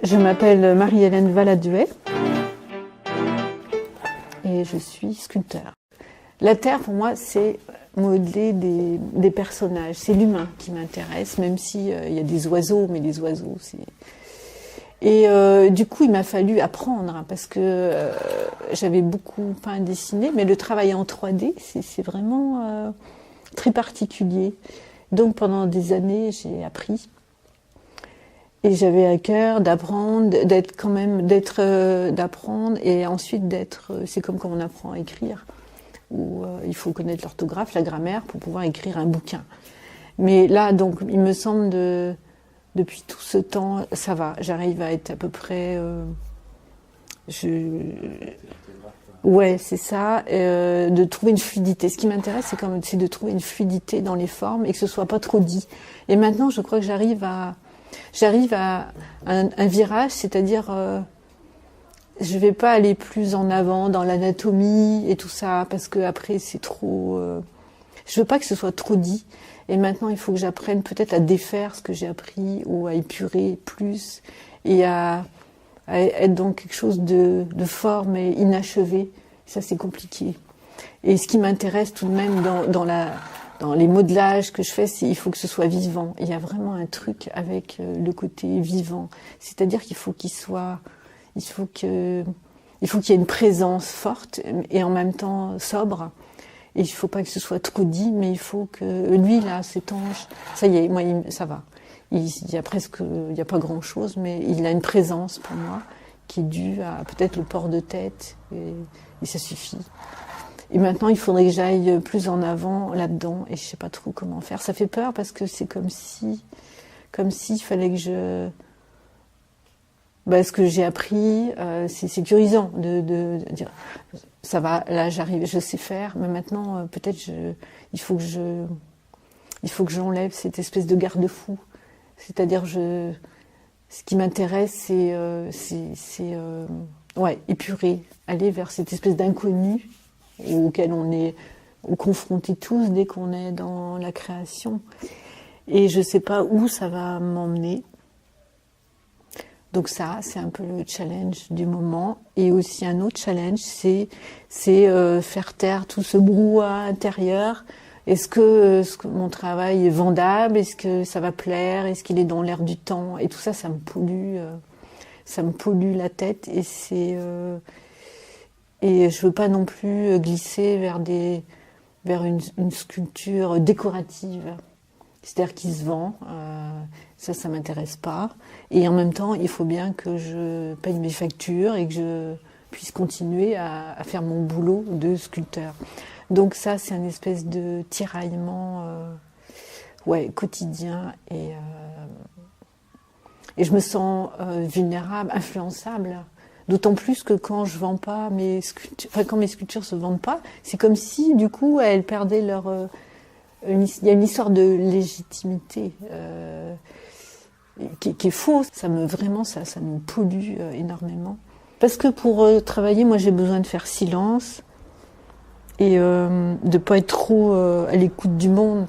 Je m'appelle Marie-Hélène Valladuet et je suis sculpteur. La terre, pour moi, c'est modeler des personnages. C'est l'humain qui m'intéresse, même si il y a des oiseaux, mais les oiseaux, c'est... Et du coup, il m'a fallu apprendre, parce que j'avais beaucoup peint, dessiné, mais le travail en 3D, c'est vraiment très particulier. Donc pendant des années, j'ai appris. Et j'avais à cœur d'apprendre, d'apprendre, et ensuite d'être. C'est comme quand on apprend à écrire, où il faut connaître l'orthographe, la grammaire pour pouvoir écrire un bouquin. Mais là, donc, il me semble depuis tout ce temps, ça va. J'arrive à être à peu près. Ouais, c'est ça. De trouver une fluidité. Ce qui m'intéresse, c'est de trouver une fluidité dans les formes et que ce soit pas trop dit. Et maintenant, je crois que j'arrive à un virage, c'est-à-dire je vais pas aller plus en avant dans l'anatomie et tout ça, parce que après c'est trop... je veux pas que ce soit trop dit. Et maintenant, il faut que j'apprenne peut-être à défaire ce que j'ai appris ou à épurer plus et à être dans quelque chose de fort mais inachevé. Ça, c'est compliqué. Et ce qui m'intéresse tout de même dans les modelages que je fais, c'est il faut que ce soit vivant. Il y a vraiment un truc avec le côté vivant. C'est-à-dire qu'il faut qu'il y ait une présence forte et en même temps sobre. Et il ne faut pas que ce soit trop dit, mais il faut que lui, là, cet ange, ça y est, moi, ça va. Il y a pas grand-chose, mais il a une présence pour moi qui est due à peut-être le port de tête, et ça suffit. Et maintenant, il faudrait que j'aille plus en avant là-dedans, et je sais pas trop comment faire. Ça fait peur parce que c'est comme s'il fallait que ce que j'ai appris, c'est sécurisant de dire ça va, là j'arrive, je sais faire, mais maintenant peut-être il faut que j'enlève cette espèce de garde-fou. C'est-à-dire ce qui m'intéresse, c'est épurer, aller vers cette espèce d'inconnu auquel on est confrontés tous dès qu'on est dans la création. Et je ne sais pas où ça va m'emmener. Donc ça, c'est un peu le challenge du moment. Et aussi un autre challenge, c'est faire taire tout ce brouhaha intérieur. Est-ce que mon travail est vendable? Est-ce que ça va plaire? Est-ce qu'il est dans l'air du temps? Et tout ça, ça me pollue la tête. Et je veux pas non plus glisser vers une sculpture décorative, c'est-à-dire qui se vend. Ça m'intéresse pas. Et en même temps, il faut bien que je paye mes factures et que je puisse continuer à faire mon boulot de sculpteur. Donc ça, c'est une espèce de tiraillement quotidien. Et je me sens vulnérable, influençable. D'autant plus que quand je vends pas mes sculptures, quand mes sculptures se vendent pas, c'est comme si du coup elles perdaient leur. Il y a une histoire de légitimité qui est fausse. Ça me pollue énormément. Parce que pour travailler, moi j'ai besoin de faire silence et de pas être trop à l'écoute du monde.